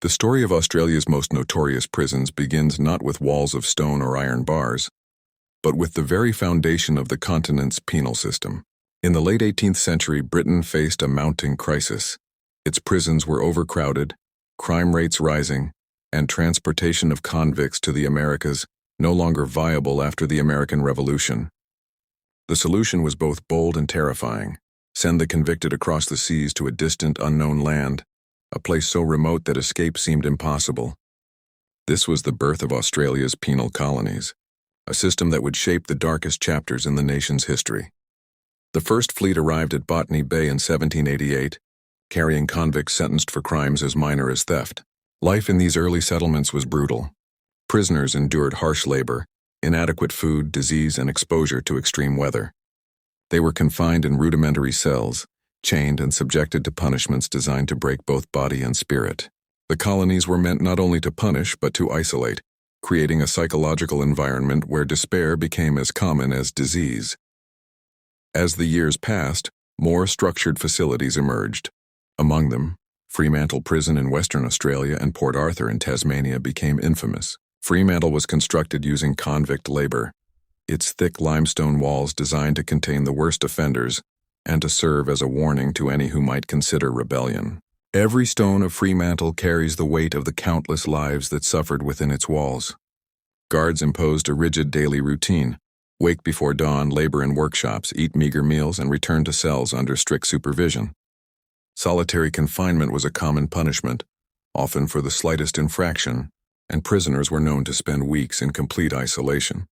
The story of Australia's most notorious prisons begins not with walls of stone or iron bars, but with the very foundation of the continent's penal system. In the late 18th century, Britain faced a mounting crisis. Its prisons were overcrowded, crime rates rising, and transportation of convicts to the Americas no longer viable after the American Revolution. The solution was both bold and terrifying: send the convicted across the seas to a distant, unknown land, a place so remote that escape seemed impossible. This was the birth of Australia's penal colonies, a system that would shape the darkest chapters in the nation's history. The first fleet arrived at Botany Bay in 1788, carrying convicts sentenced for crimes as minor as theft. Life in these early settlements was brutal. Prisoners endured harsh labor, inadequate food, disease, and exposure to extreme weather. They were confined in rudimentary cells, chained and subjected to punishments designed to break both body and spirit. The colonies were meant not only to punish but to isolate, creating a psychological environment where despair became as common as disease. As the years passed, more structured facilities emerged. Among them, Fremantle Prison in Western Australia and Port Arthur in Tasmania became infamous. Fremantle was constructed using convict labor, its thick limestone walls designed to contain the worst offenders and to serve as a warning to any who might consider rebellion. Every stone of Fremantle carries the weight of the countless lives that suffered within its walls. Guards imposed a rigid daily routine: wake before dawn, labor in workshops, eat meager meals, and return to cells under strict supervision. Solitary confinement was a common punishment, often for the slightest infraction, and prisoners were known to spend weeks in complete isolation.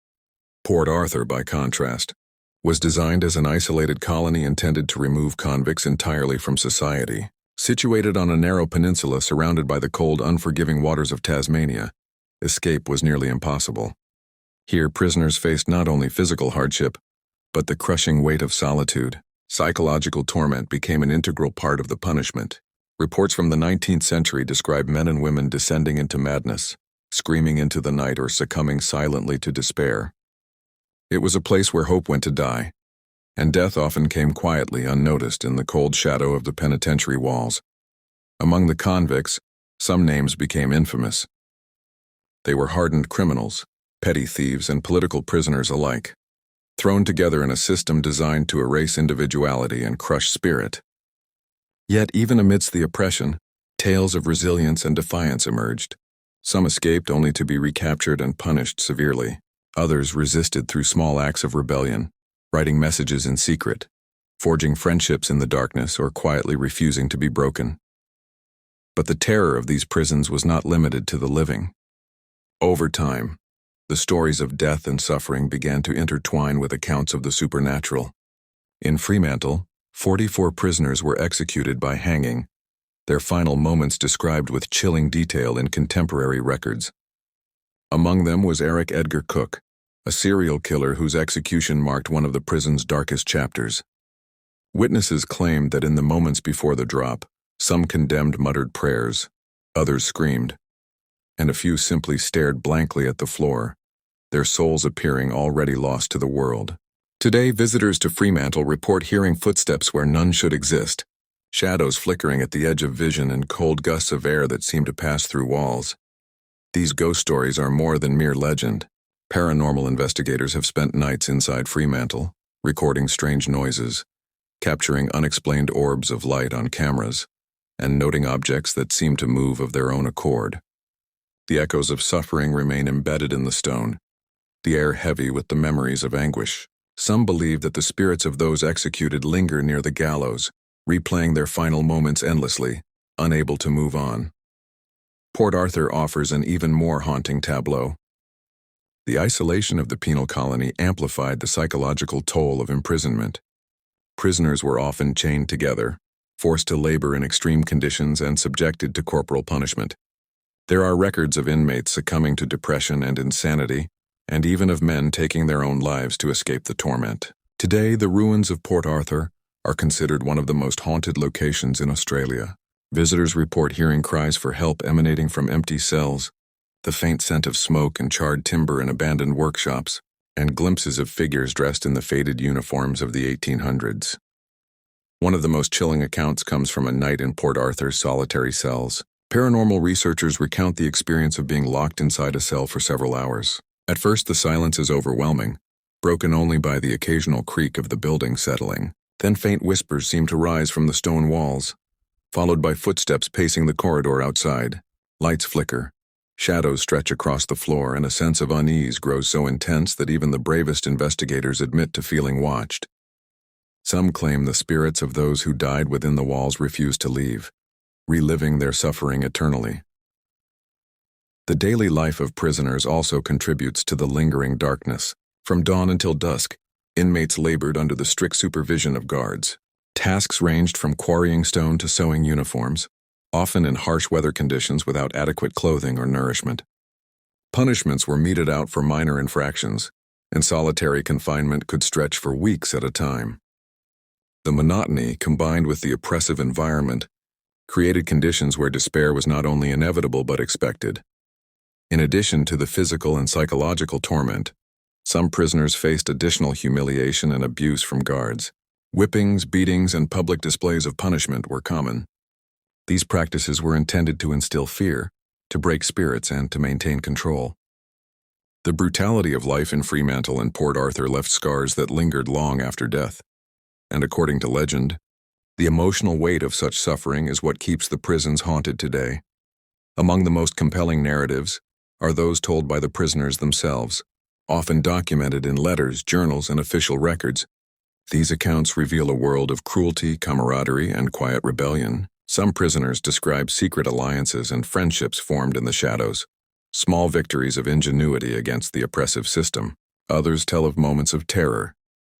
Port Arthur, by contrast, was designed as an isolated colony intended to remove convicts entirely from society. Situated on a narrow peninsula surrounded by the cold, unforgiving waters of Tasmania, escape was nearly impossible. Here, prisoners faced not only physical hardship, but the crushing weight of solitude. Psychological torment became an integral part of the punishment. Reports from the 19th century describe men and women descending into madness, screaming into the night, or succumbing silently to despair. It was a place where hope went to die, and death often came quietly, unnoticed, in the cold shadow of the penitentiary walls. Among the convicts, some names became infamous. They were hardened criminals, petty thieves, and political prisoners alike, thrown together in a system designed to erase individuality and crush spirit. Yet, even amidst the oppression, tales of resilience and defiance emerged. Some escaped only to be recaptured and punished severely. Others resisted through small acts of rebellion, writing messages in secret, forging friendships in the darkness, or quietly refusing to be broken. But the terror of these prisons was not limited to the living. Over time, the stories of death and suffering began to intertwine with accounts of the supernatural. In Fremantle, 44 prisoners were executed by hanging, their final moments described with chilling detail in contemporary records. Among them was Eric Edgar Cook, a serial killer whose execution marked one of the prison's darkest chapters. Witnesses claimed that in the moments before the drop, some condemned muttered prayers, others screamed, and a few simply stared blankly at the floor, their souls appearing already lost to the world. Today, visitors to Fremantle report hearing footsteps where none should exist, shadows flickering at the edge of vision, and cold gusts of air that seem to pass through walls. These ghost stories are more than mere legend. Paranormal investigators have spent nights inside Fremantle, recording strange noises, capturing unexplained orbs of light on cameras, and noting objects that seem to move of their own accord. The echoes of suffering remain embedded in the stone, the air heavy with the memories of anguish. Some believe that the spirits of those executed linger near the gallows, replaying their final moments endlessly, unable to move on. Port Arthur offers an even more haunting tableau. The isolation of the penal colony amplified the psychological toll of imprisonment. Prisoners were often chained together, forced to labor in extreme conditions, and subjected to corporal punishment. There are records of inmates succumbing to depression and insanity, and even of men taking their own lives to escape the torment. Today, the ruins of Port Arthur are considered one of the most haunted locations in Australia. Visitors report hearing cries for help emanating from empty cells, the faint scent of smoke and charred timber in abandoned workshops, and glimpses of figures dressed in the faded uniforms of the 1800s. One of the most chilling accounts comes from a night in Port Arthur's solitary cells. Paranormal researchers recount the experience of being locked inside a cell for several hours. At first, the silence is overwhelming, broken only by the occasional creak of the building settling. Then faint whispers seem to rise from the stone walls, followed by footsteps pacing the corridor outside. Lights flicker, shadows stretch across the floor, and a sense of unease grows so intense that even the bravest investigators admit to feeling watched. Some claim the spirits of those who died within the walls refuse to leave, reliving their suffering eternally. The daily life of prisoners also contributes to the lingering darkness. From dawn until dusk, inmates labored under the strict supervision of guards. Tasks ranged from quarrying stone to sewing uniforms, often in harsh weather conditions without adequate clothing or nourishment. Punishments were meted out for minor infractions, and solitary confinement could stretch for weeks at a time. The monotony, combined with the oppressive environment, created conditions where despair was not only inevitable but expected. In addition to the physical and psychological torment, some prisoners faced additional humiliation and abuse from guards. Whippings, beatings, and public displays of punishment were common. These practices were intended to instill fear, to break spirits, and to maintain control. The brutality of life in Fremantle and Port Arthur left scars that lingered long after death. And according to legend, the emotional weight of such suffering is what keeps the prisons haunted today. Among the most compelling narratives are those told by the prisoners themselves, often documented in letters, journals, and official records. These accounts reveal a world of cruelty, camaraderie, and quiet rebellion. Some prisoners describe secret alliances and friendships formed in the shadows, small victories of ingenuity against the oppressive system. Others tell of moments of terror,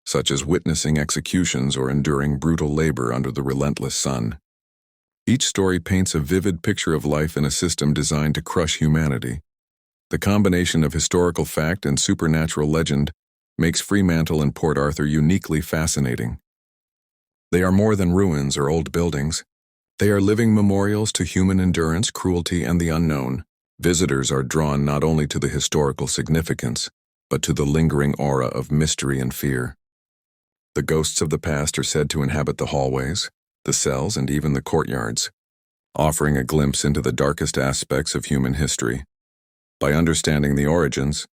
such as witnessing executions or enduring brutal labor under the relentless sun. Each story paints a vivid picture of life in a system designed to crush humanity. The combination of historical fact and supernatural legend makes Fremantle and Port Arthur uniquely fascinating. They are more than ruins or old buildings. They are living memorials to human endurance, cruelty, and the unknown. Visitors are drawn not only to the historical significance, but to the lingering aura of mystery and fear. The ghosts of the past are said to inhabit the hallways, the cells, and even the courtyards, offering a glimpse into the darkest aspects of human history. By understanding the origins,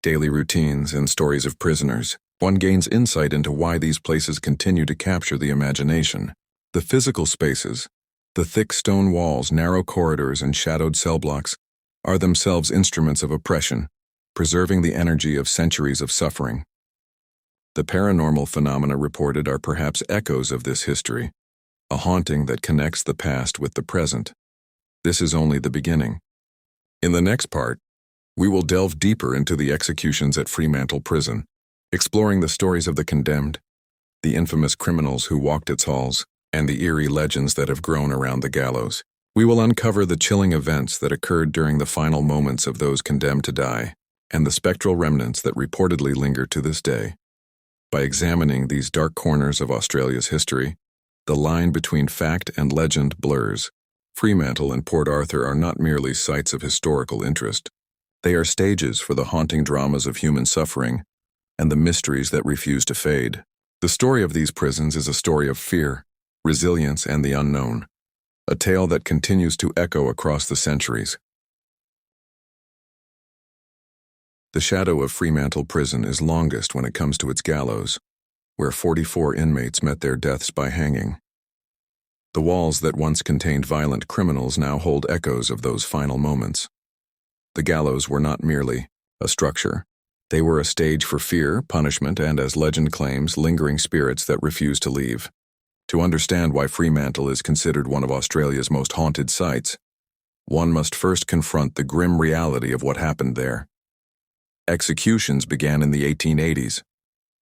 daily routines, and stories of prisoners, one gains insight into why these places continue to capture the imagination. The physical spaces, the thick stone walls, narrow corridors, and shadowed cell blocks, are themselves instruments of oppression, preserving the energy of centuries of suffering. The paranormal phenomena reported are perhaps echoes of this history, a haunting that connects the past with the present. This is only the beginning. In the next part, we will delve deeper into the executions at Fremantle Prison, exploring the stories of the condemned, the infamous criminals who walked its halls, and the eerie legends that have grown around the gallows. We will uncover the chilling events that occurred during the final moments of those condemned to die, and the spectral remnants that reportedly linger to this day. By examining these dark corners of Australia's history, the line between fact and legend blurs. Fremantle and Port Arthur are not merely sites of historical interest. They are stages for the haunting dramas of human suffering and the mysteries that refuse to fade. The story of these prisons is a story of fear, resilience, and the unknown, a tale that continues to echo across the centuries. The shadow of Fremantle Prison is longest when it comes to its gallows, where 44 inmates met their deaths by hanging. The walls that once contained violent criminals now hold echoes of those final moments. The gallows were not merely a structure. They were a stage for fear, punishment, and, as legend claims, lingering spirits that refuse to leave. To understand why Fremantle is considered one of Australia's most haunted sites, one must first confront the grim reality of what happened there. Executions began in the 1880s,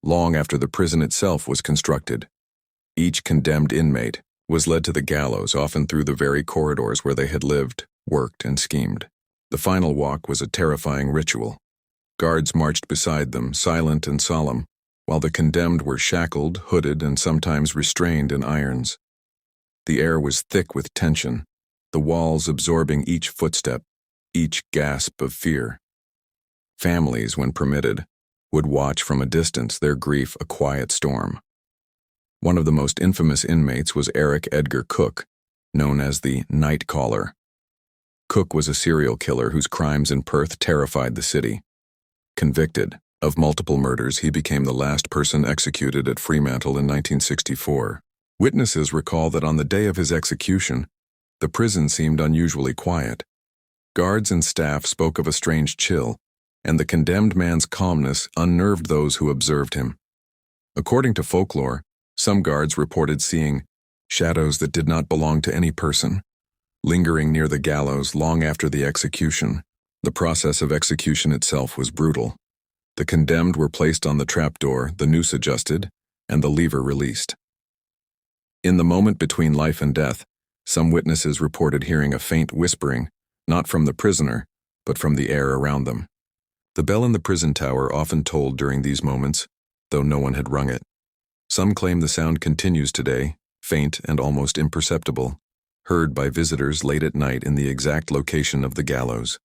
long after the prison itself was constructed. Each condemned inmate was led to the gallows, often through the very corridors where they had lived, worked, and schemed. The final walk was a terrifying ritual. Guards marched beside them, silent and solemn, while the condemned were shackled, hooded, and sometimes restrained in irons. The air was thick with tension, the walls absorbing each footstep, each gasp of fear. Families, when permitted, would watch from a distance, their grief a quiet storm. One of the most infamous inmates was Eric Edgar Cook, known as the Night Caller. Cook was a serial killer whose crimes in Perth terrified the city. Convicted of multiple murders, he became the last person executed at Fremantle in 1964. Witnesses recall that on the day of his execution, the prison seemed unusually quiet. Guards and staff spoke of a strange chill, and the condemned man's calmness unnerved those who observed him. According to folklore, some guards reported seeing shadows that did not belong to any person, lingering near the gallows long after the execution. The process of execution itself was brutal. The condemned were placed on the trapdoor, the noose adjusted, and the lever released. In the moment between life and death, some witnesses reported hearing a faint whispering, not from the prisoner, but from the air around them. The bell in the prison tower often tolled during these moments, though no one had rung it. Some claim the sound continues today, faint and almost imperceptible, heard by visitors late at night in the exact location of the gallows.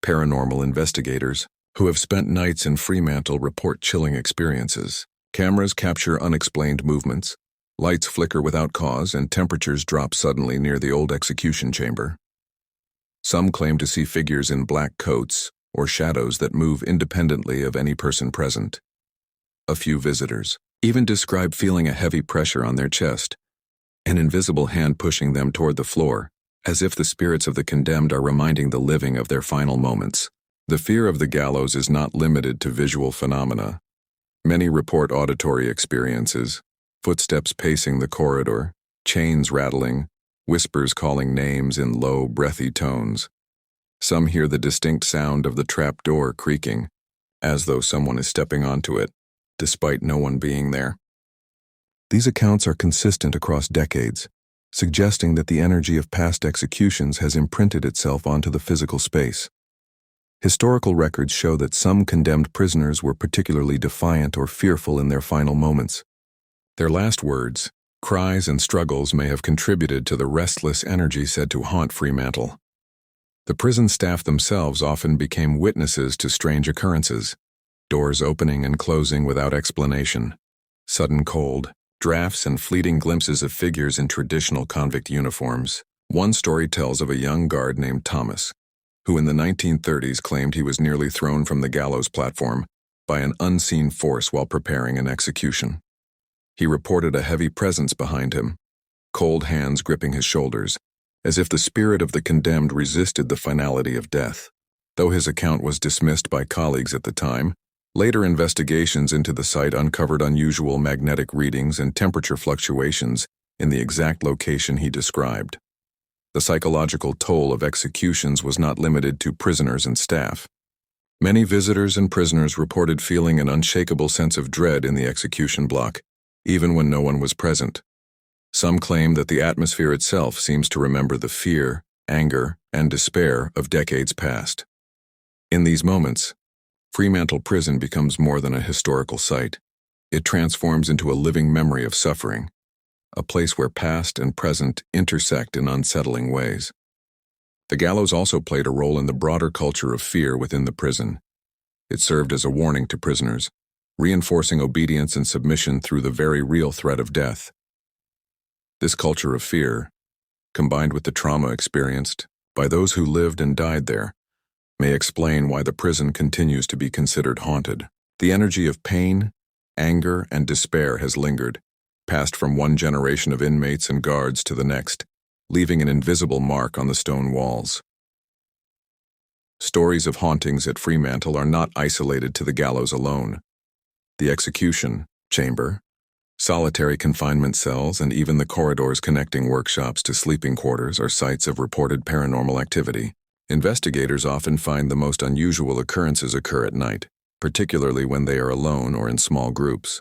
Paranormal investigators who have spent nights in Fremantle report chilling experiences. Cameras capture unexplained movements, lights flicker without cause, and temperatures drop suddenly near the old execution chamber. Some claim to see figures in black coats or shadows that move independently of any person present. A few visitors even describe feeling a heavy pressure on their chest, an invisible hand pushing them toward the floor, as if the spirits of the condemned are reminding the living of their final moments. The fear of the gallows is not limited to visual phenomena. Many report auditory experiences, footsteps pacing the corridor, chains rattling, whispers calling names in low, breathy tones. Some hear the distinct sound of the trap door creaking, as though someone is stepping onto it, despite no one being there. These accounts are consistent across decades, suggesting that the energy of past executions has imprinted itself onto the physical space. Historical records show that some condemned prisoners were particularly defiant or fearful in their final moments. Their last words, cries, and struggles may have contributed to the restless energy said to haunt Fremantle. The prison staff themselves often became witnesses to strange occurrences, doors opening and closing without explanation, sudden cold, drafts, and fleeting glimpses of figures in traditional convict uniforms. One story tells of a young guard named Thomas, who in the 1930s claimed he was nearly thrown from the gallows platform by an unseen force while preparing an execution. He reported a heavy presence behind him, cold hands gripping his shoulders, as if the spirit of the condemned resisted the finality of death. Though his account was dismissed by colleagues at the time, later investigations into the site uncovered unusual magnetic readings and temperature fluctuations in the exact location he described. The psychological toll of executions was not limited to prisoners and staff. Many visitors and prisoners reported feeling an unshakable sense of dread in the execution block, even when no one was present. Some claim that the atmosphere itself seems to remember the fear, anger, and despair of decades past. In these moments, Fremantle Prison becomes more than a historical site. It transforms into a living memory of suffering, a place where past and present intersect in unsettling ways. The gallows also played a role in the broader culture of fear within the prison. It served as a warning to prisoners, reinforcing obedience and submission through the very real threat of death. This culture of fear, combined with the trauma experienced by those who lived and died there, may explain why the prison continues to be considered haunted. The energy of pain, anger, and despair has lingered, passed from one generation of inmates and guards to the next, leaving an invisible mark on the stone walls. Stories of hauntings at Fremantle are not isolated to the gallows alone. The execution chamber, solitary confinement cells, and even the corridors connecting workshops to sleeping quarters are sites of reported paranormal activity. Investigators often find the most unusual occurrences occur at night, particularly when they are alone or in small groups.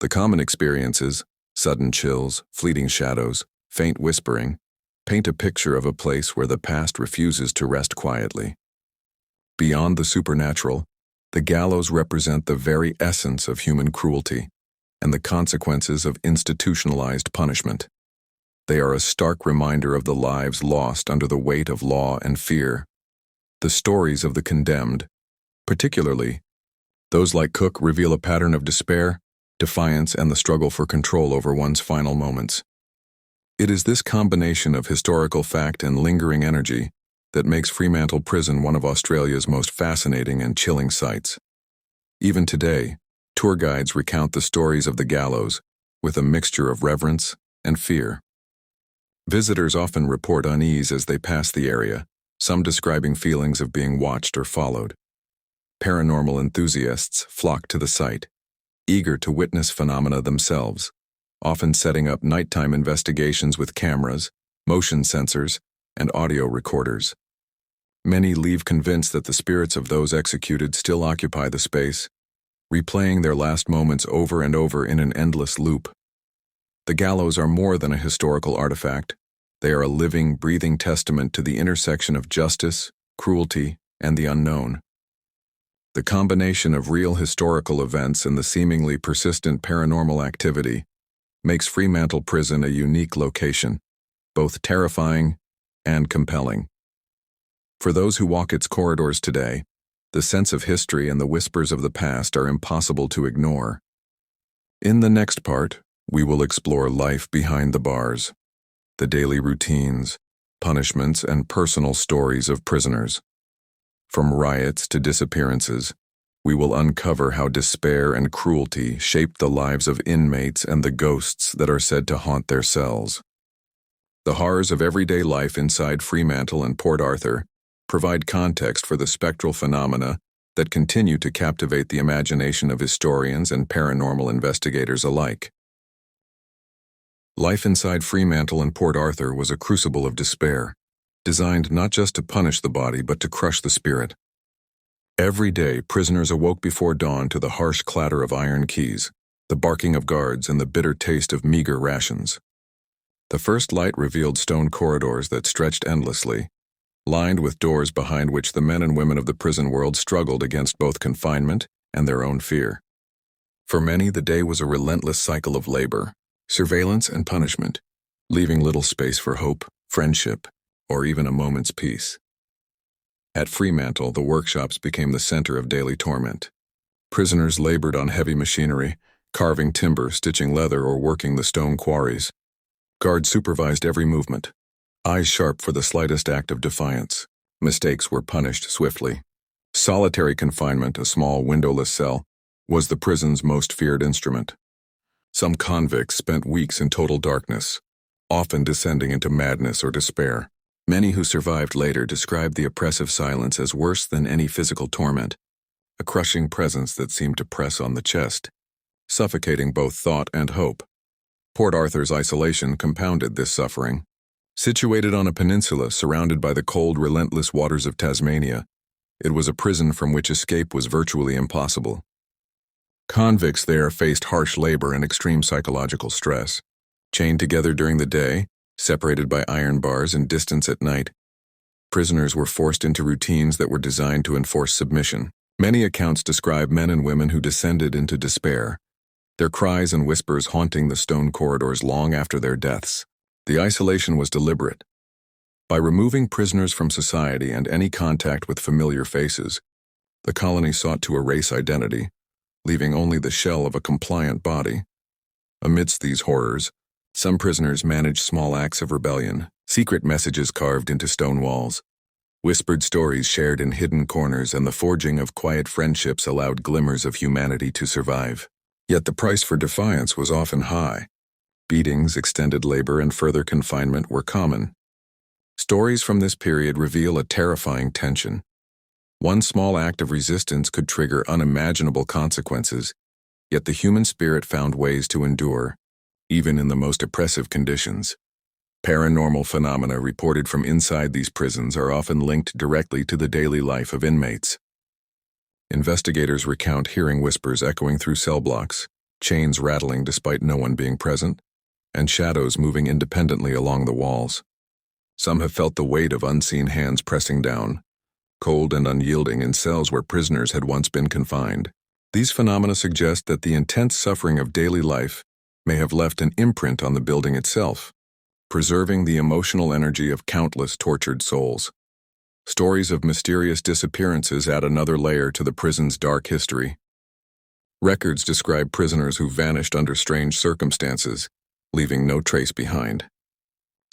The common experiences, sudden chills, fleeting shadows, faint whispering, paint a picture of a place where the past refuses to rest quietly. Beyond the supernatural, the gallows represent the very essence of human cruelty and the consequences of institutionalized punishment. They are a stark reminder of the lives lost under the weight of law and fear. The stories of the condemned, particularly those like Cook, reveal a pattern of despair, defiance, and the struggle for control over one's final moments. It is this combination of historical fact and lingering energy that makes Fremantle Prison one of Australia's most fascinating and chilling sights. Even today, tour guides recount the stories of the gallows with a mixture of reverence and fear. Visitors often report unease as they pass the area, some describing feelings of being watched or followed. Paranormal enthusiasts flock to the site, eager to witness phenomena themselves, often setting up nighttime investigations with cameras, motion sensors, and audio recorders. Many leave convinced that the spirits of those executed still occupy the space, replaying their last moments over and over in an endless loop. The gallows are more than a historical artifact. They are a living, breathing testament to the intersection of justice, cruelty, and the unknown. The combination of real historical events and the seemingly persistent paranormal activity makes Fremantle Prison a unique location, both terrifying and compelling. For those who walk its corridors today, the sense of history and the whispers of the past are impossible to ignore. In the next part, we will explore life behind the bars, the daily routines, punishments, and personal stories of prisoners. From riots to disappearances, we will uncover how despair and cruelty shaped the lives of inmates and the ghosts that are said to haunt their cells. The horrors of everyday life inside Fremantle and Port Arthur provide context for the spectral phenomena that continue to captivate the imagination of historians and paranormal investigators alike. Life inside Fremantle and Port Arthur was a crucible of despair, designed not just to punish the body but to crush the spirit. Every day, prisoners awoke before dawn to the harsh clatter of iron keys, the barking of guards, and the bitter taste of meager rations. The first light revealed stone corridors that stretched endlessly, lined with doors behind which the men and women of the prison world struggled against both confinement and their own fear. For many, the day was a relentless cycle of labor, surveillance, and punishment, leaving little space for hope, friendship, or even a moment's peace. At Fremantle, the workshops became the center of daily torment. Prisoners labored on heavy machinery, carving timber, stitching leather, or working the stone quarries. Guards supervised every movement, eyes sharp for the slightest act of defiance. Mistakes were punished swiftly. Solitary confinement, a small windowless cell, was the prison's most feared instrument. Some convicts spent weeks in total darkness, often descending into madness or despair. Many who survived later described the oppressive silence as worse than any physical torment, a crushing presence that seemed to press on the chest, suffocating both thought and hope. Port Arthur's isolation compounded this suffering. Situated on a peninsula surrounded by the cold, relentless waters of Tasmania, it was a prison from which escape was virtually impossible. Convicts there faced harsh labor and extreme psychological stress. Chained together during the day, separated by iron bars and distance at night, prisoners were forced into routines that were designed to enforce submission. Many accounts describe men and women who descended into despair, their cries and whispers haunting the stone corridors long after their deaths. The isolation was deliberate. By removing prisoners from society and any contact with familiar faces, the colony sought to erase identity, leaving only the shell of a compliant body. Amidst these horrors, some prisoners managed small acts of rebellion, secret messages carved into stone walls, whispered stories shared in hidden corners, and the forging of quiet friendships allowed glimmers of humanity to survive. Yet the price for defiance was often high. Beatings, extended labor, and further confinement were common. Stories from this period reveal a terrifying tension. One small act of resistance could trigger unimaginable consequences, yet the human spirit found ways to endure, even in the most oppressive conditions. Paranormal phenomena reported from inside these prisons are often linked directly to the daily life of inmates. Investigators recount hearing whispers echoing through cell blocks, chains rattling despite no one being present, and shadows moving independently along the walls. Some have felt the weight of unseen hands pressing down, cold and unyielding in cells where prisoners had once been confined. These phenomena suggest that the intense suffering of daily life may have left an imprint on the building itself, preserving the emotional energy of countless tortured souls. Stories of mysterious disappearances add another layer to the prison's dark history. Records describe prisoners who vanished under strange circumstances, leaving no trace behind.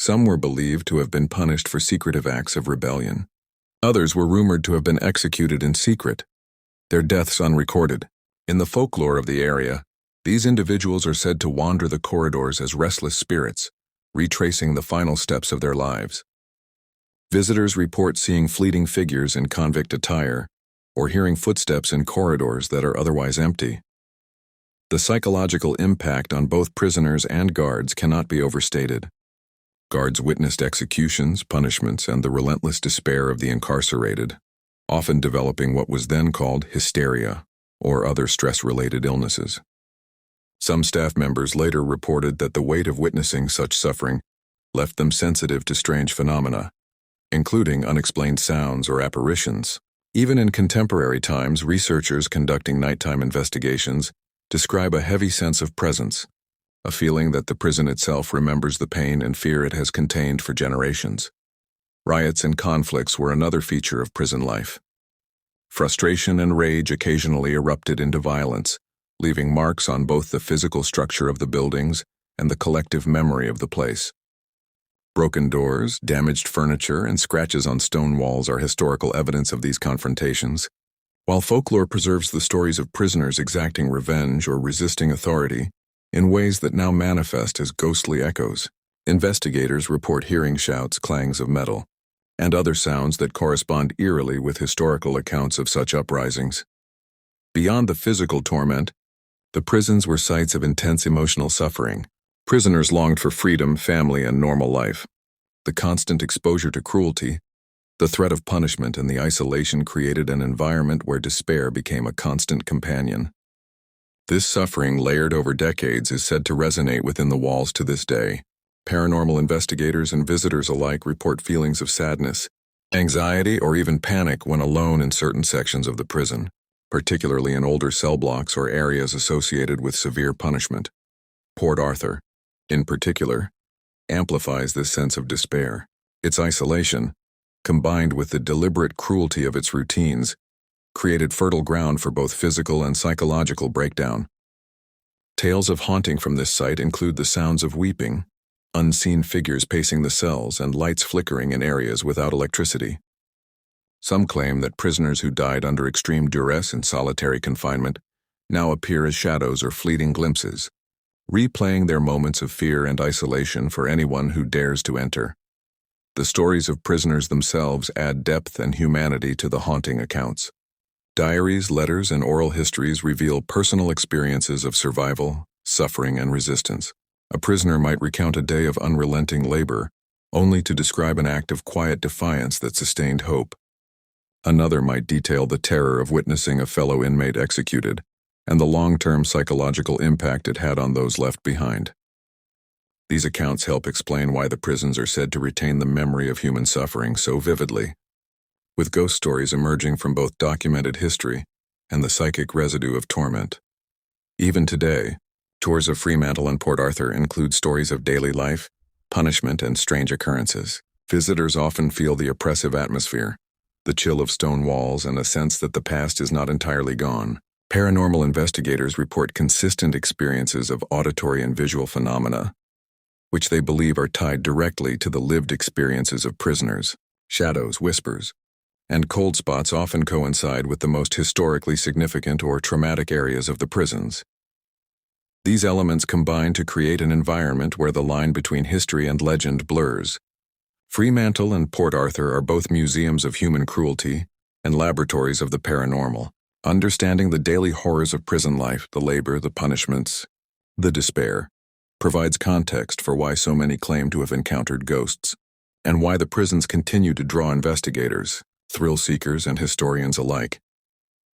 Some were believed to have been punished for secretive acts of rebellion. Others were rumored to have been executed in secret, their deaths unrecorded. In the folklore of the area, these individuals are said to wander the corridors as restless spirits, retracing the final steps of their lives. Visitors report seeing fleeting figures in convict attire or hearing footsteps in corridors that are otherwise empty. The psychological impact on both prisoners and guards cannot be overstated. Guards witnessed executions, punishments, and the relentless despair of the incarcerated, often developing what was then called hysteria or other stress-related illnesses. Some staff members later reported that the weight of witnessing such suffering left them sensitive to strange phenomena, including unexplained sounds or apparitions. Even in contemporary times, researchers conducting nighttime investigations describe a heavy sense of presence, a feeling that the prison itself remembers the pain and fear it has contained for generations. Riots and conflicts were another feature of prison life. Frustration and rage occasionally erupted into violence, leaving marks on both the physical structure of the buildings and the collective memory of the place. Broken doors, damaged furniture, and scratches on stone walls are historical evidence of these confrontations. While folklore preserves the stories of prisoners exacting revenge or resisting authority in ways that now manifest as ghostly echoes, investigators report hearing shouts, clangs of metal, and other sounds that correspond eerily with historical accounts of such uprisings. Beyond the physical torment, the prisons were sites of intense emotional suffering. Prisoners longed for freedom, family, and normal life. The constant exposure to cruelty, the threat of punishment, and the isolation created an environment where despair became a constant companion. This suffering, layered over decades, is said to resonate within the walls to this day. Paranormal investigators and visitors alike report feelings of sadness, anxiety, or even panic when alone in certain sections of the prison, particularly in older cell blocks or areas associated with severe punishment. Port Arthur, in particular, amplifies this sense of despair. Its isolation, combined with the deliberate cruelty of its routines, created fertile ground for both physical and psychological breakdown. Tales of haunting from this site include the sounds of weeping, unseen figures pacing the cells, and lights flickering in areas without electricity. Some claim that prisoners who died under extreme duress in solitary confinement now appear as shadows or fleeting glimpses, replaying their moments of fear and isolation for anyone who dares to enter. The stories of prisoners themselves add depth and humanity to the haunting accounts. Diaries, letters, and oral histories reveal personal experiences of survival, suffering, and resistance. A prisoner might recount a day of unrelenting labor, only to describe an act of quiet defiance that sustained hope. Another might detail the terror of witnessing a fellow inmate executed, and the long-term psychological impact it had on those left behind. These accounts help explain why the prisons are said to retain the memory of human suffering so vividly, with ghost stories emerging from both documented history and the psychic residue of torment. Even today, tours of Fremantle and Port Arthur include stories of daily life, punishment, and strange occurrences. Visitors often feel the oppressive atmosphere, the chill of stone walls, and a sense that the past is not entirely gone. Paranormal investigators report consistent experiences of auditory and visual phenomena, which they believe are tied directly to the lived experiences of prisoners. Shadows, whispers, and cold spots often coincide with the most historically significant or traumatic areas of the prisons. These elements combine to create an environment where the line between history and legend blurs. Fremantle and Port Arthur are both museums of human cruelty and laboratories of the paranormal. Understanding the daily horrors of prison life, the labor, the punishments, the despair, provides context for why so many claim to have encountered ghosts, and why the prisons continue to draw investigators, thrill seekers, and historians alike.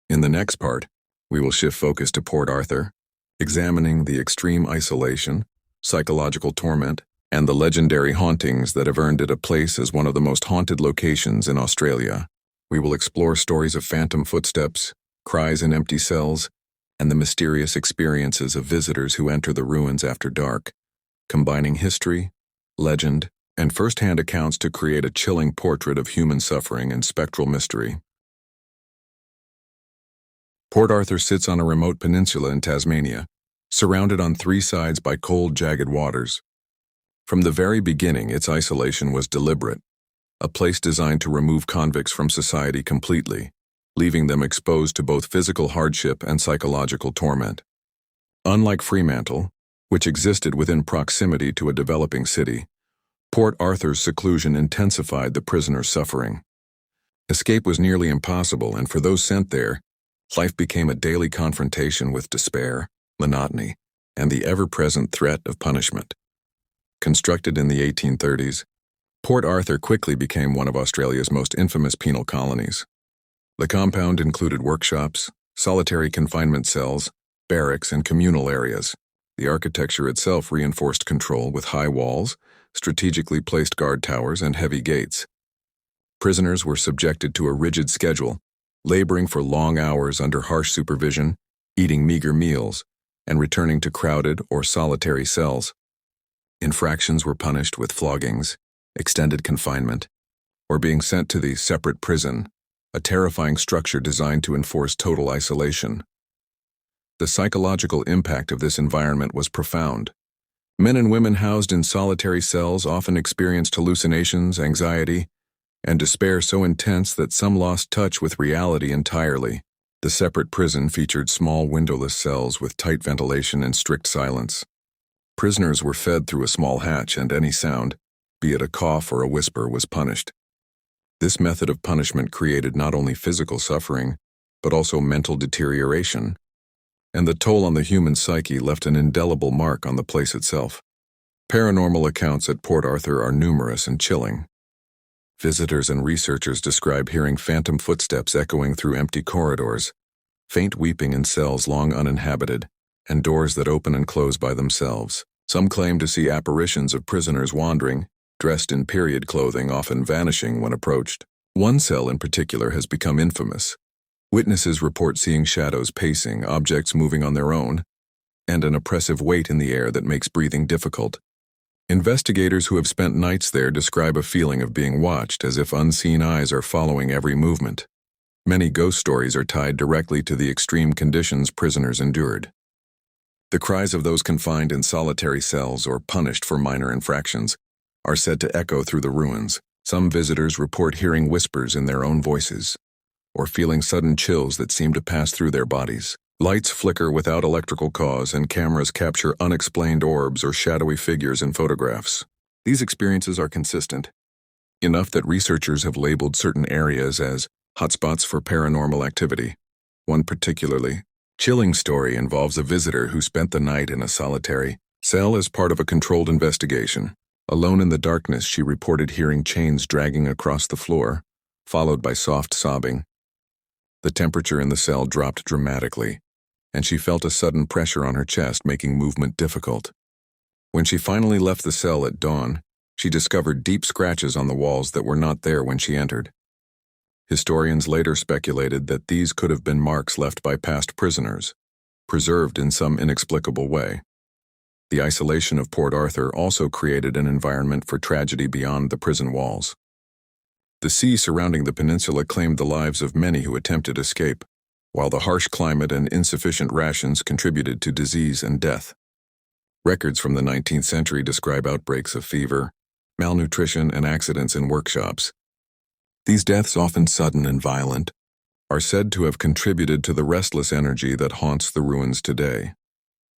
In the next part, we will shift focus to Port Arthur, examining the extreme isolation, psychological torment, and the legendary hauntings that have earned it a place as one of the most haunted locations in Australia. We will explore stories of phantom footsteps, cries in empty cells, and the mysterious experiences of visitors who enter the ruins after dark, combining history, legend, and first-hand accounts to create a chilling portrait of human suffering and spectral mystery. Port Arthur sits on a remote peninsula in Tasmania, surrounded on three sides by cold, jagged waters. From the very beginning, its isolation was deliberate, a place designed to remove convicts from society completely, leaving them exposed to both physical hardship and psychological torment. Unlike Fremantle, which existed within proximity to a developing city, Port Arthur's seclusion intensified the prisoners' suffering. Escape was nearly impossible, and for those sent there, life became a daily confrontation with despair, monotony, and the ever-present threat of punishment. Constructed in the 1830s, Port Arthur quickly became one of Australia's most infamous penal colonies. The compound included workshops, solitary confinement cells, barracks, and communal areas. The architecture itself reinforced control with high walls, strategically placed guard towers, and heavy gates. Prisoners were subjected to a rigid schedule, laboring for long hours under harsh supervision, eating meager meals, and returning to crowded or solitary cells. Infractions were punished with floggings, extended confinement, or being sent to the separate prison, a terrifying structure designed to enforce total isolation. The psychological impact of this environment was profound. Men and women housed in solitary cells often experienced hallucinations, anxiety, and despair so intense that some lost touch with reality entirely. The separate prison featured small windowless cells with tight ventilation and strict silence. Prisoners were fed through a small hatch, and any sound, be it a cough or a whisper, was punished. This method of punishment created not only physical suffering, but also mental deterioration, and the toll on the human psyche left an indelible mark on the place itself. Paranormal accounts at Port Arthur are numerous and chilling. Visitors and researchers describe hearing phantom footsteps echoing through empty corridors, faint weeping in cells long uninhabited, and doors that open and close by themselves. Some claim to see apparitions of prisoners wandering, dressed in period clothing, often vanishing when approached. One cell in particular has become infamous. Witnesses report seeing shadows pacing, objects moving on their own, and an oppressive weight in the air that makes breathing difficult. Investigators who have spent nights there describe a feeling of being watched, as if unseen eyes are following every movement. Many ghost stories are tied directly to the extreme conditions prisoners endured. The cries of those confined in solitary cells or punished for minor infractions are said to echo through the ruins. Some visitors report hearing whispers in their own voices, or feeling sudden chills that seem to pass through their bodies. Lights flicker without electrical cause, and cameras capture unexplained orbs or shadowy figures in photographs. These experiences are consistent, enough that researchers have labeled certain areas as hotspots for paranormal activity. One particularly chilling story involves a visitor who spent the night in a solitary cell as part of a controlled investigation. Alone in the darkness, she reported hearing chains dragging across the floor, followed by soft sobbing. The temperature in the cell dropped dramatically, and she felt a sudden pressure on her chest, making movement difficult. When she finally left the cell at dawn, she discovered deep scratches on the walls that were not there when she entered. Historians later speculated that these could have been marks left by past prisoners, preserved in some inexplicable way. The isolation of Port Arthur also created an environment for tragedy beyond the prison walls. The sea surrounding the peninsula claimed the lives of many who attempted escape, while the harsh climate and insufficient rations contributed to disease and death. Records from the 19th century describe outbreaks of fever, malnutrition, and accidents in workshops. These deaths, often sudden and violent, are said to have contributed to the restless energy that haunts the ruins today.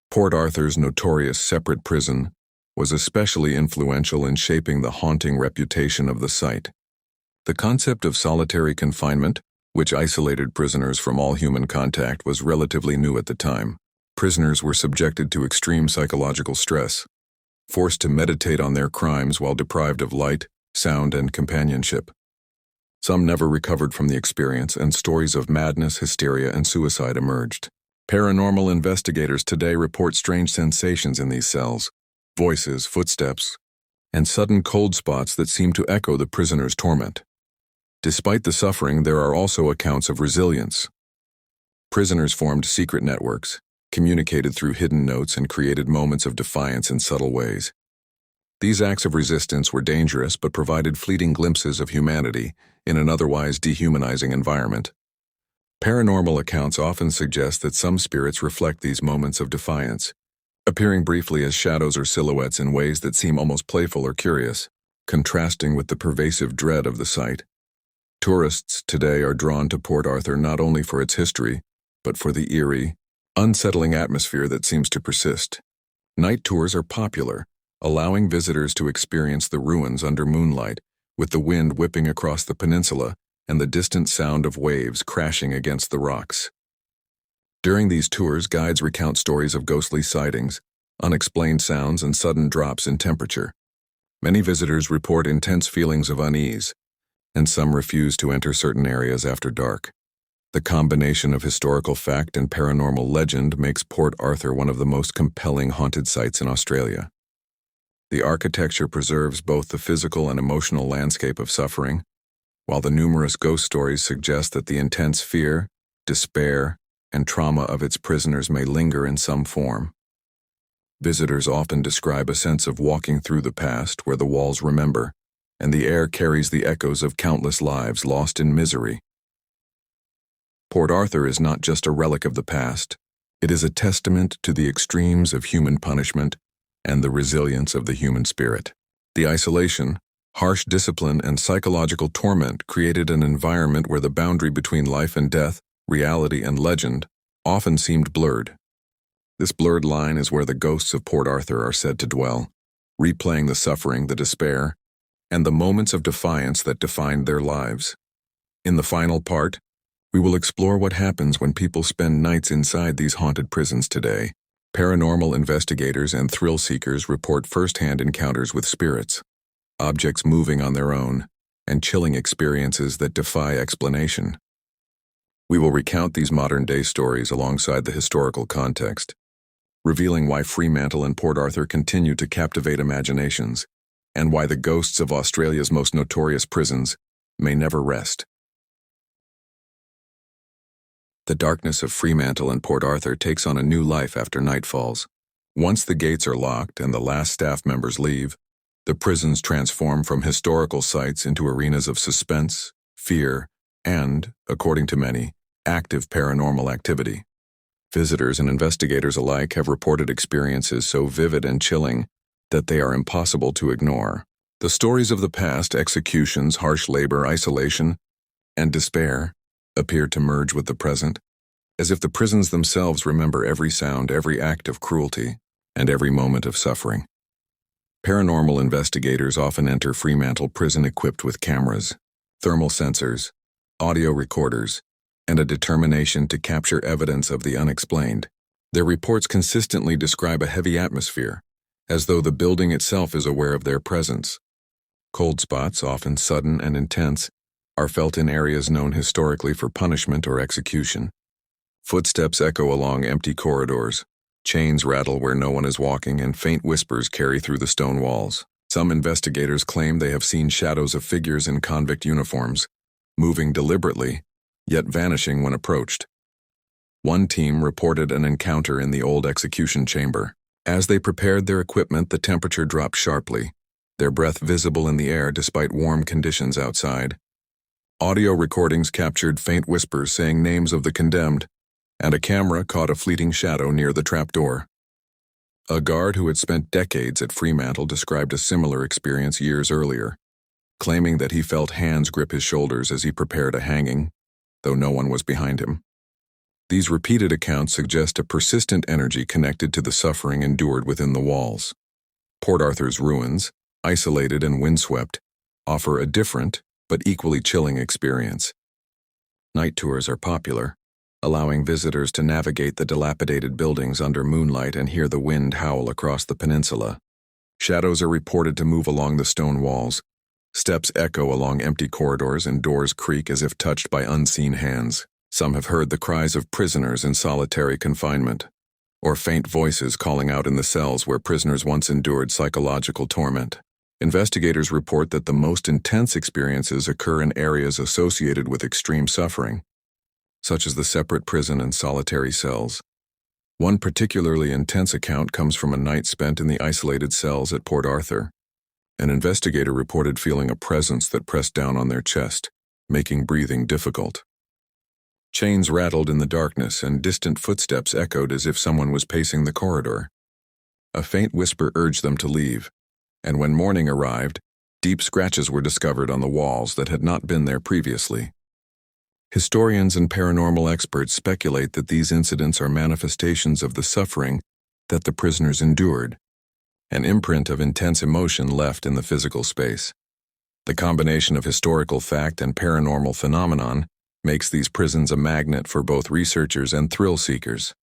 Port Arthur's notorious separate prison was especially influential in shaping the haunting reputation of the site. The concept of solitary confinement, which isolated prisoners from all human contact, was relatively new at the time. Prisoners were subjected to extreme psychological stress, forced to meditate on their crimes while deprived of light, sound, and companionship. Some never recovered from the experience, and stories of madness, hysteria, and suicide emerged. Paranormal investigators today report strange sensations in these cells, voices, footsteps, and sudden cold spots that seem to echo the prisoner's torment. Despite the suffering, there are also accounts of resilience. Prisoners formed secret networks, communicated through hidden notes, and created moments of defiance in subtle ways. These acts of resistance were dangerous but provided fleeting glimpses of humanity in an otherwise dehumanizing environment. Paranormal accounts often suggest that some spirits reflect these moments of defiance, appearing briefly as shadows or silhouettes in ways that seem almost playful or curious, contrasting with the pervasive dread of the site. Tourists today are drawn to Port Arthur not only for its history, but for the eerie, unsettling atmosphere that seems to persist. Night tours are popular, allowing visitors to experience the ruins under moonlight, with the wind whipping across the peninsula and the distant sound of waves crashing against the rocks. During these tours, guides recount stories of ghostly sightings, unexplained sounds, and sudden drops in temperature. Many visitors report intense feelings of unease, and some refuse to enter certain areas after dark. The combination of historical fact and paranormal legend makes Port Arthur one of the most compelling haunted sites in Australia. The architecture preserves both the physical and emotional landscape of suffering, while the numerous ghost stories suggest that the intense fear, despair, and trauma of its prisoners may linger in some form. Visitors often describe a sense of walking through the past where the walls remember, and the air carries the echoes of countless lives lost in misery. Port Arthur is not just a relic of the past, it is a testament to the extremes of human punishment and the resilience of the human spirit. The isolation, harsh discipline, and psychological torment created an environment where the boundary between life and death, reality and legend, often seemed blurred. This blurred line is where the ghosts of Port Arthur are said to dwell, replaying the suffering, the despair, and the moments of defiance that defined their lives. In the final part, we will explore what happens when people spend nights inside these haunted prisons today. Paranormal investigators and thrill seekers report first-hand encounters with spirits, objects moving on their own, and chilling experiences that defy explanation. We will recount these modern-day stories alongside the historical context, revealing why Fremantle and Port Arthur continue to captivate imaginations, and why the ghosts of Australia's most notorious prisons may never rest. The darkness of Fremantle and Port Arthur takes on a new life after night falls. Once the gates are locked and the last staff members leave, the prisons transform from historical sites into arenas of suspense, fear, and, according to many, active paranormal activity. Visitors and investigators alike have reported experiences so vivid and chilling that they are impossible to ignore. The stories of the past, executions, harsh labor, isolation, and despair, appear to merge with the present, as if the prisons themselves remember every sound, every act of cruelty, and every moment of suffering. Paranormal investigators often enter Fremantle Prison equipped with cameras, thermal sensors, audio recorders, and a determination to capture evidence of the unexplained. Their reports consistently describe a heavy atmosphere, as though the building itself is aware of their presence. Cold spots, often sudden and intense, are felt in areas known historically for punishment or execution. Footsteps echo along empty corridors, chains rattle where no one is walking, and faint whispers carry through the stone walls. Some investigators claim they have seen shadows of figures in convict uniforms, moving deliberately, yet vanishing when approached. One team reported an encounter in the old execution chamber. As they prepared their equipment, the temperature dropped sharply, their breath visible in the air despite warm conditions outside. Audio recordings captured faint whispers saying names of the condemned, and a camera caught a fleeting shadow near the trapdoor. A guard who had spent decades at Fremantle described a similar experience years earlier, claiming that he felt hands grip his shoulders as he prepared a hanging, though no one was behind him. These repeated accounts suggest a persistent energy connected to the suffering endured within the walls. Port Arthur's ruins, isolated and windswept, offer a different, but equally chilling experience. Night tours are popular, allowing visitors to navigate the dilapidated buildings under moonlight and hear the wind howl across the peninsula. Shadows are reported to move along the stone walls. Steps echo along empty corridors and doors creak as if touched by unseen hands. Some have heard the cries of prisoners in solitary confinement, or faint voices calling out in the cells where prisoners once endured psychological torment. Investigators report that the most intense experiences occur in areas associated with extreme suffering, such as the separate prison and solitary cells. One particularly intense account comes from a night spent in the isolated cells at Port Arthur. An investigator reported feeling a presence that pressed down on their chest, making breathing difficult. Chains rattled in the darkness and distant footsteps echoed as if someone was pacing the corridor. A faint whisper urged them to leave, and when morning arrived, deep scratches were discovered on the walls that had not been there previously. Historians and paranormal experts speculate that these incidents are manifestations of the suffering that the prisoners endured, an imprint of intense emotion left in the physical space. The combination of historical fact and paranormal phenomenon makes these prisons a magnet for both researchers and thrill seekers.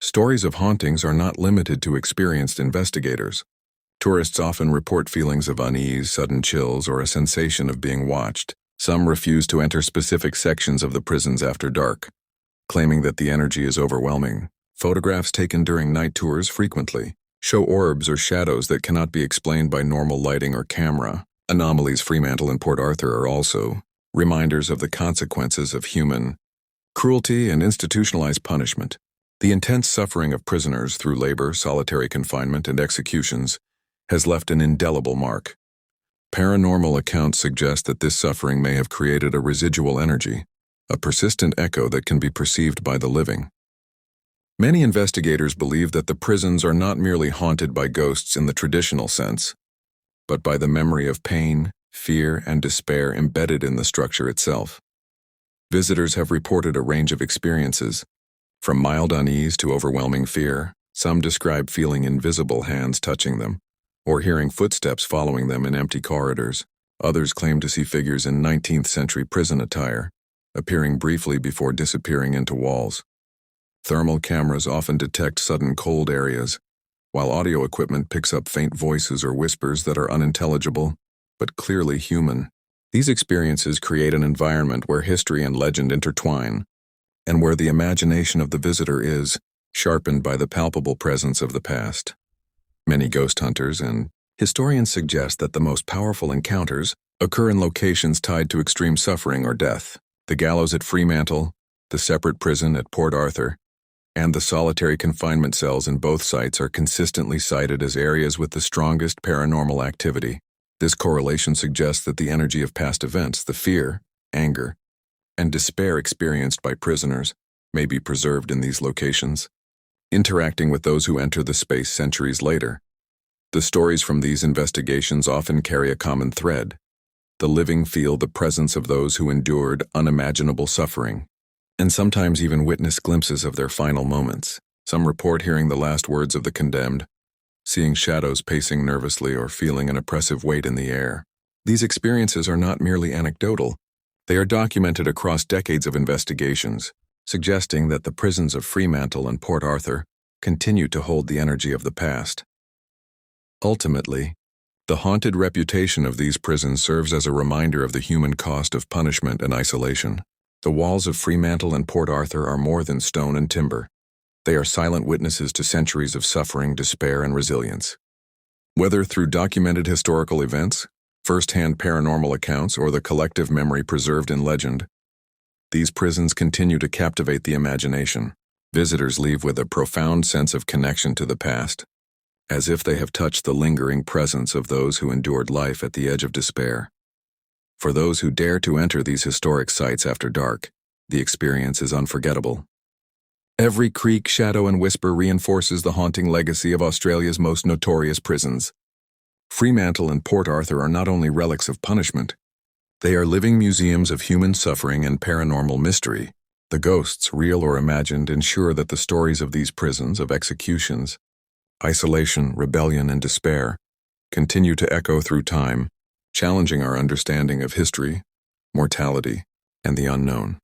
Stories of hauntings are not limited to experienced investigators. Tourists often report feelings of unease, sudden chills, or a sensation of being watched. Some refuse to enter specific sections of the prisons after dark, claiming that the energy is overwhelming. Photographs taken during night tours frequently show orbs or shadows that cannot be explained by normal lighting or camera. Anomalies Fremantle and Port Arthur are also reminders of the consequences of human cruelty and institutionalized punishment. The intense suffering of prisoners through labor, solitary confinement, and executions has left an indelible mark. Paranormal accounts suggest that this suffering may have created a residual energy, a persistent echo that can be perceived by the living. Many investigators believe that the prisons are not merely haunted by ghosts in the traditional sense, but by the memory of pain, fear, and despair embedded in the structure itself. Visitors have reported a range of experiences, from mild unease to overwhelming fear. Some describe feeling invisible hands touching them, or hearing footsteps following them in empty corridors. Others claim to see figures in 19th century prison attire, appearing briefly before disappearing into walls. Thermal cameras often detect sudden cold areas, while audio equipment picks up faint voices or whispers that are unintelligible, but clearly human. These experiences create an environment where history and legend intertwine, and where the imagination of the visitor is sharpened by the palpable presence of the past. Many ghost hunters and historians suggest that the most powerful encounters occur in locations tied to extreme suffering or death. The gallows at Fremantle, the separate prison at Port Arthur, and the solitary confinement cells in both sites are consistently cited as areas with the strongest paranormal activity. This correlation suggests that the energy of past events, the fear, anger, and despair experienced by prisoners, may be preserved in these locations, interacting with those who enter the space centuries later. The stories from these investigations often carry a common thread. The living feel the presence of those who endured unimaginable suffering, and sometimes even witness glimpses of their final moments. Some report hearing the last words of the condemned, seeing shadows pacing nervously, or feeling an oppressive weight in the air. These experiences are not merely anecdotal. They are documented across decades of investigations, suggesting that the prisons of Fremantle and Port Arthur continue to hold the energy of the past. Ultimately, the haunted reputation of these prisons serves as a reminder of the human cost of punishment and isolation. The walls of Fremantle and Port Arthur are more than stone and timber. They are silent witnesses to centuries of suffering, despair, and resilience. Whether through documented historical events, first-hand paranormal accounts, or the collective memory preserved in legend, these prisons continue to captivate the imagination. Visitors leave with a profound sense of connection to the past, as if they have touched the lingering presence of those who endured life at the edge of despair. For those who dare to enter these historic sites after dark, the experience is unforgettable. Every creak, shadow, and whisper reinforces the haunting legacy of Australia's most notorious prisons. Fremantle and Port Arthur are not only relics of punishment, they are living museums of human suffering and paranormal mystery. The ghosts, real or imagined, ensure that the stories of these prisons, of executions, isolation, rebellion, and despair, continue to echo through time, challenging our understanding of history, mortality, and the unknown.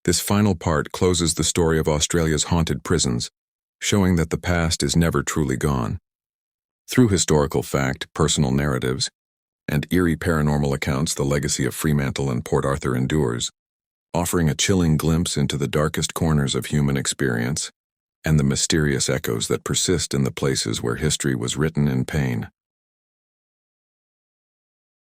This final part closes the story of Australia's haunted prisons, showing that the past is never truly gone. Through historical fact, personal narratives, and eerie paranormal accounts, the legacy of Fremantle and Port Arthur endures, offering a chilling glimpse into the darkest corners of human experience and the mysterious echoes that persist in the places where history was written in pain.